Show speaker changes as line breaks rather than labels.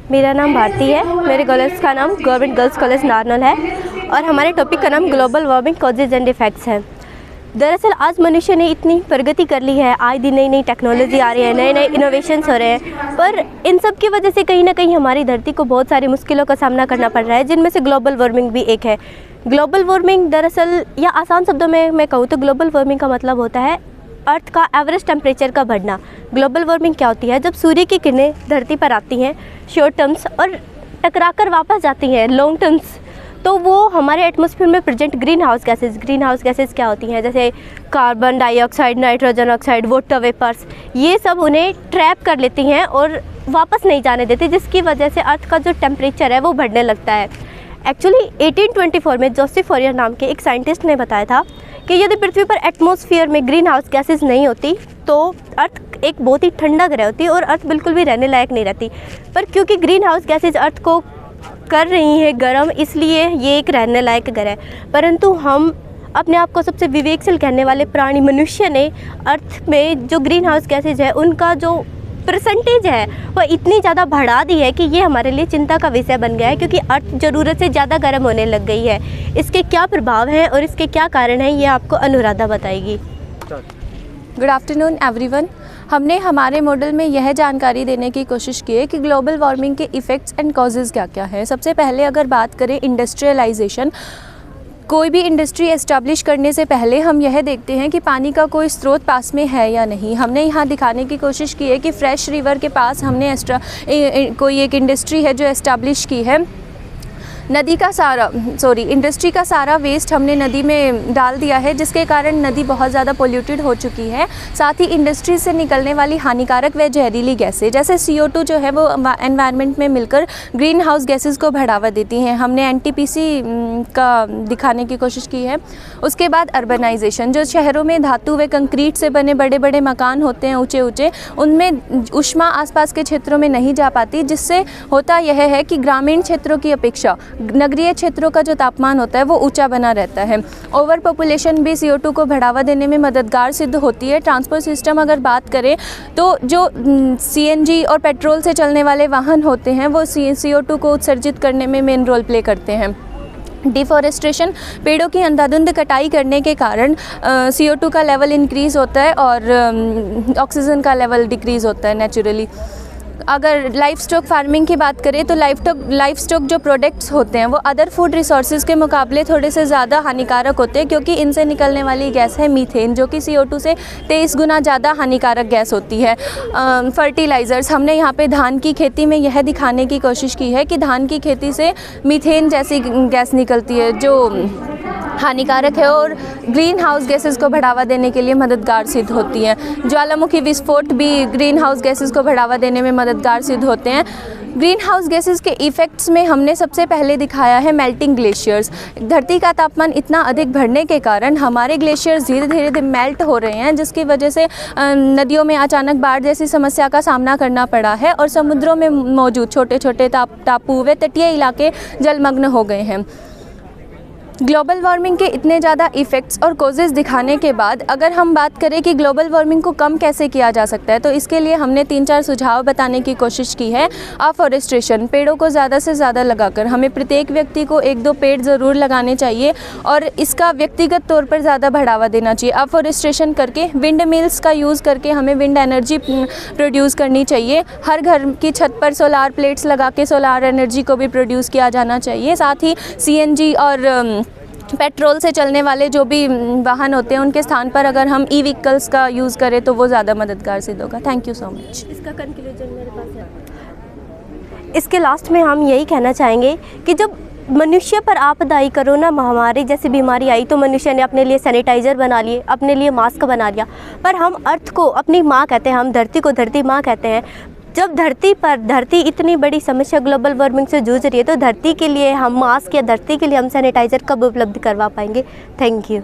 मेरा नाम भारती है। मेरे कॉलेज का नाम गवर्नमेंट गर्ल्स कॉलेज नारनौल है और हमारे टॉपिक का नाम global warming causes and effects है। दरअसल आज मनुष्य ने इतनी प्रगति कर ली है, आए दिन नई नई टेक्नोलॉजी आ रही है, नए नए इनोवेशंस हो रहे हैं, पर इन सब की वजह से कहीं ना कहीं हमारी धरती को बहुत सारी मुश्किलों का सामना करना पड़ रहा है, जिनमें से ग्लोबल वार्मिंग भी एक है। ग्लोबल वार्मिंग दरअसल, या आसान शब्दों में मैं कहूँ तो ग्लोबल वार्मिंग का मतलब होता है अर्थ का एवरेज टेम्परेचर का बढ़ना। ग्लोबल वार्मिंग क्या होती है? जब सूर्य की किरणें धरती पर आती हैं शॉर्ट टर्म्स और टकराकर वापस जाती हैं लॉन्ग टर्म्स, तो वो हमारे एटमॉस्फेयर में प्रेजेंट ग्रीन हाउस गैसेज क्या होती हैं? जैसे carbon dioxide, nitrogen oxide, water vapours, ये सब उन्हें ट्रैप कर लेती हैं और वापस नहीं जाने देती, जिसकी वजह से अर्थ का जो टेम्परेचर है वो बढ़ने लगता है। एक्चुअली 1824 में जोसेफ फॉरियर नाम के एक साइंटिस्ट ने बताया था कि यदि पृथ्वी पर एटमॉस्फेयर में ग्रीन हाउस गैसेज नहीं होती तो अर्थ एक बहुत ही ठंडा ग्रह होती और अर्थ बिल्कुल भी रहने लायक नहीं रहती। पर क्योंकि ग्रीन हाउस गैसेज अर्थ को कर रही है गर्म, इसलिए ये एक रहने लायक ग्रह है। परंतु हम अपने आप को सबसे विवेकशील कहने वाले प्राणी मनुष्य ने अर्थ में जो ग्रीन हाउस गैसेज है उनका जो परसेंटेज है वह इतनी ज़्यादा बढ़ा दी है कि ये हमारे लिए चिंता का विषय बन गया है, क्योंकि अर्थ ज़रूरत से ज़्यादा गर्म होने लग गई है। इसके क्या प्रभाव हैं और इसके क्या कारण हैं, ये आपको अनुराधा बताएगी।
Good afternoon everyone. हमने हमारे मॉडल में यह जानकारी देने की कोशिश की है कि ग्लोबल वार्मिंग के इफ़ेक्ट्स एंड कॉजेज़ क्या क्या हैं। सबसे पहले अगर बात करें इंडस्ट्रियलाइजेशन, कोई भी इंडस्ट्री एस्टैब्लिश करने से पहले हम यह देखते हैं कि पानी का कोई स्रोत पास में है या नहीं। हमने यहाँ दिखाने की कोशिश की है कि फ्रेश रिवर के पास हमने कोई एक इंडस्ट्री है जो एस्टैब्लिश की है। इंडस्ट्री का सारा वेस्ट हमने नदी में डाल दिया है, जिसके कारण नदी बहुत ज़्यादा पोल्यूटेड हो चुकी है। साथ ही इंडस्ट्री से निकलने वाली हानिकारक व जहरीली गैसें जैसे CO2 जो है वो एनवायरनमेंट में मिलकर ग्रीन हाउस गैसेस को बढ़ावा देती हैं। हमने NTPC का दिखाने की कोशिश की है। उसके बाद अर्बनाइजेशन, जो शहरों में धातु व कंक्रीट से बने बड़े बड़े मकान होते हैं ऊँचे ऊँचे, उनमें ऊष्मा आसपास के क्षेत्रों में नहीं जा पाती, जिससे होता यह है कि ग्रामीण क्षेत्रों की अपेक्षा नगरीय क्षेत्रों का जो तापमान होता है वो ऊंचा बना रहता है। ओवर पॉपुलेशन भी CO2 को बढ़ावा देने में मददगार सिद्ध होती है। ट्रांसपोर्ट सिस्टम अगर बात करें तो जो CNG और पेट्रोल से चलने वाले वाहन होते हैं वो CO2 को उत्सर्जित करने में मेन रोल प्ले करते हैं। डिफॉरेस्ट्रेशन, पेड़ों की अंधाधुंध कटाई करने के कारण CO2 का लेवल इंक्रीज़ होता है और ऑक्सीजन का लेवल डिक्रीज़ होता है नेचुरली। अगर लाइफ स्टॉक फार्मिंग की बात करें तो लाइफ स्टॉक जो प्रोडक्ट्स होते हैं वो अदर फूड रिसोर्सेज के मुकाबले थोड़े से ज़्यादा हानिकारक होते हैं, क्योंकि इनसे निकलने वाली गैस है मीथेन, जो कि CO2 से 23 गुना ज़्यादा हानिकारक गैस होती है। फर्टिलाइज़र्स, हमने यहाँ पे धान की खेती में यह दिखाने की कोशिश की है कि धान की खेती से मीथेन जैसी गैस निकलती है जो हानिकारक है और ग्रीन हाउस गैसेस को बढ़ावा देने के लिए मददगार सिद्ध होती हैं। ज्वालामुखी विस्फोट भी ग्रीन हाउस गैसेस को बढ़ावा देने में मददगार सिद्ध होते हैं। ग्रीन हाउस गैसेस के इफ़ेक्ट्स में हमने सबसे पहले दिखाया है मेल्टिंग ग्लेशियर्स। धरती का तापमान इतना अधिक बढ़ने के कारण हमारे ग्लेशियर्स धीरे धीरे मेल्ट हो रहे हैं, जिसकी वजह से नदियों में अचानक बाढ़ जैसी समस्या का सामना करना पड़ा है और समुद्रों में मौजूद छोटे छोटे टापू व तटीय इलाके जलमग्न हो गए हैं। ग्लोबल वार्मिंग के इतने ज़्यादा इफ़ेक्ट्स और कॉजेज़ दिखाने के बाद अगर हम बात करें कि ग्लोबल वार्मिंग को कम कैसे किया जा सकता है, तो इसके लिए हमने 3-4 सुझाव बताने की कोशिश की है। अफॉरेस्ट्रेशन, पेड़ों को ज़्यादा से ज़्यादा लगाकर हमें प्रत्येक व्यक्ति को 1-2 पेड़ ज़रूर लगाने चाहिए और इसका व्यक्तिगत तौर पर ज़्यादा बढ़ावा देना चाहिए। अफॉरेस्ट्रेशन करके विंड मिल्स का यूज़ करके हमें विंड एनर्जी प्रोड्यूस करनी चाहिए। हर घर की छत पर सोलार प्लेट्स लगा के सोलार एनर्जी को भी प्रोड्यूस किया जाना चाहिए। साथ ही CNG और पेट्रोल से चलने वाले जो भी वाहन होते हैं उनके स्थान पर अगर हम ई-व्हीकल्स का यूज़ करें तो वो ज़्यादा मददगार सिद्ध होगा। Thank you so much.
इसका कंक्लूजन मेरे पास है। इसके लास्ट में हम यही कहना चाहेंगे कि जब मनुष्य पर आपदा आई, कोरोना महामारी जैसी बीमारी आई, तो मनुष्य ने अपने लिए सैनिटाइज़र बना लिए, अपने लिए मास्क बना लिया। पर हम अर्थ को अपनी माँ कहते हैं, हम धरती को धरती माँ कहते हैं। जब धरती इतनी बड़ी समस्या ग्लोबल वार्मिंग से जूझ रही है, तो धरती के लिए हम मास्क या धरती के लिए हम सैनिटाइज़र कब उपलब्ध करवा पाएंगे? Thank you.